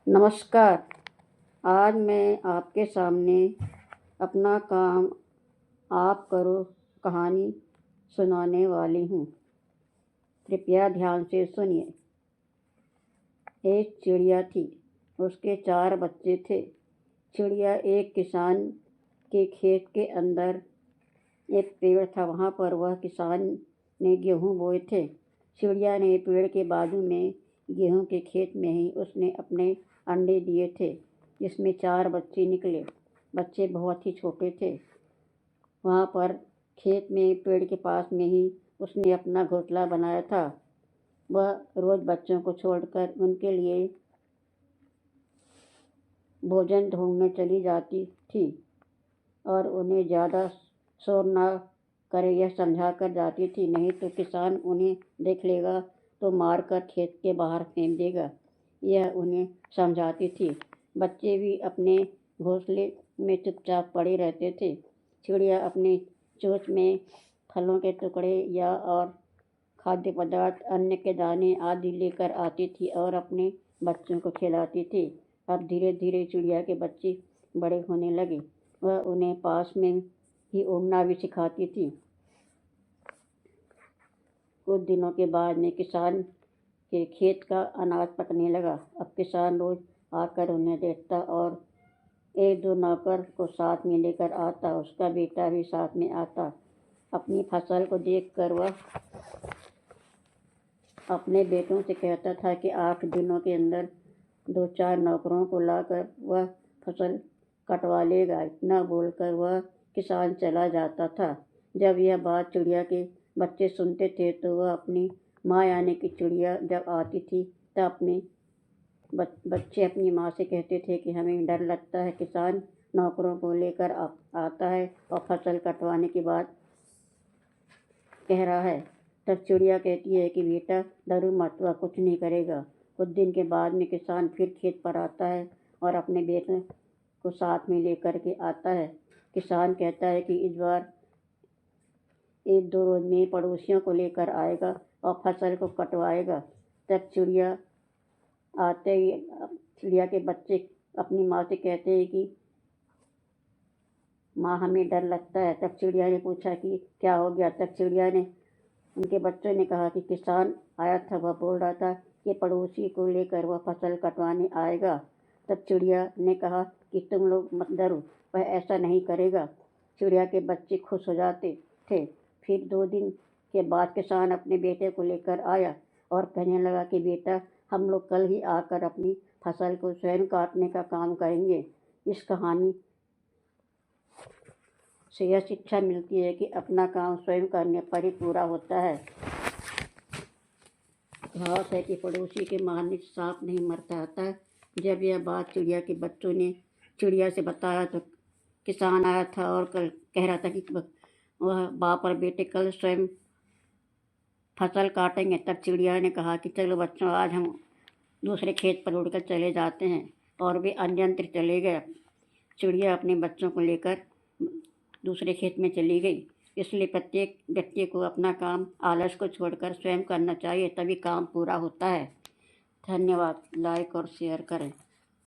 नमस्कार। आज मैं आपके सामने अपना काम आप करो कहानी सुनाने वाली हूँ। कृपया ध्यान से सुनिए। एक चिड़िया थी, उसके 4 बच्चे थे। चिड़िया एक किसान के खेत के अंदर एक पेड़ था, वहाँ पर वह किसान ने गेहूँ बोए थे। चिड़िया ने पेड़ के बाजू में गेहूँ के खेत में ही उसने अपने अंडे दिए थे, जिसमें 4 बच्चे निकले। बच्चे बहुत ही छोटे थे। वहाँ पर खेत में पेड़ के पास में ही उसने अपना घोंसला बनाया था। वह रोज़ बच्चों को छोड़कर उनके लिए भोजन ढूंढने चली जाती थी और उन्हें ज़्यादा शोर न करे यह समझा कर जाती थी, नहीं तो किसान उन्हें देख लेगा तो मारकर खेत के बाहर फेंक देगा। यह उन्हें समझाती थी। बच्चे भी अपने घोंसले में चुपचाप पड़े रहते थे। चिड़िया अपने चोंच में फलों के टुकड़े या और खाद्य पदार्थ, अन्न के दाने आदि लेकर आती थी और अपने बच्चों को खिलाती थी। अब धीरे धीरे चिड़िया के बच्चे बड़े होने लगे। वह उन्हें पास में ही उड़ना भी सिखाती थी। कुछ दिनों के बाद में किसान के खेत का अनाज पकने लगा। अब किसान रोज आकर उन्हें देखता और 1-2 नौकर को साथ में लेकर आता। उसका बेटा भी साथ में आता। अपनी फसल को देखकर वह अपने बेटों से कहता था कि 8 दिनों के अंदर 2-4 नौकरों को लाकर वह फसल कटवा लेगा। इतना बोलकर वह किसान चला जाता था। जब यह बात चिड़िया के बच्चे सुनते थे तो वह अपनी माँ यानी कि चिड़िया जब आती थी तब अपने बच्चे अपनी माँ से कहते थे कि हमें डर लगता है, किसान नौकरों को लेकर आता है और फसल कटवाने के बाद कह रहा है। तब चिड़िया कहती है कि बेटा डरो मत, वह कुछ नहीं करेगा। कुछ दिन के बाद में किसान फिर खेत पर आता है और अपने बेटों को साथ में लेकर के आता है। किसान कहता है कि इस बार 1-2 रोज में पड़ोसियों को लेकर आएगा और फसल को कटवाएगा। तब चिड़िया आते ही चिड़िया के बच्चे अपनी माँ से कहते हैं कि माँ हमें डर लगता है। तब चिड़िया ने पूछा कि क्या हो गया। तब चिड़िया ने उनके बच्चों ने कहा कि किसान आया था, वह बोल रहा था कि पड़ोसी को लेकर वह फसल कटवाने आएगा। तब चिड़िया ने कहा कि तुम लोग मत डरो, वह ऐसा नहीं करेगा। चिड़िया के बच्चे खुश हो जाते थे। फिर 2 दिन के बाद किसान अपने बेटे को लेकर आया और कहने लगा कि बेटा हम लोग कल ही आकर अपनी फसल को स्वयं काटने का काम करेंगे। इस कहानी से यह शिक्षा मिलती है कि अपना काम स्वयं करने पर ही पूरा होता है। कहावत है कि पड़ोसी के मारने से सांप नहीं मरता आता। जब यह बात चिड़िया के बच्चों ने चिड़िया से बताया तो किसान आया था और कल कह रहा था कि वह बाप और बेटे कल स्वयं फसल काटेंगे। तब चिड़िया ने कहा कि चलो बच्चों, आज हम दूसरे खेत पर उड़कर चले जाते हैं, और वे अन्यंत्र चले गए। चिड़िया अपने बच्चों को लेकर दूसरे खेत में चली गई। इसलिए प्रत्येक व्यक्ति को अपना काम आलस को छोड़कर स्वयं करना चाहिए, तभी काम पूरा होता है। धन्यवाद। लाइक और शेयर करें।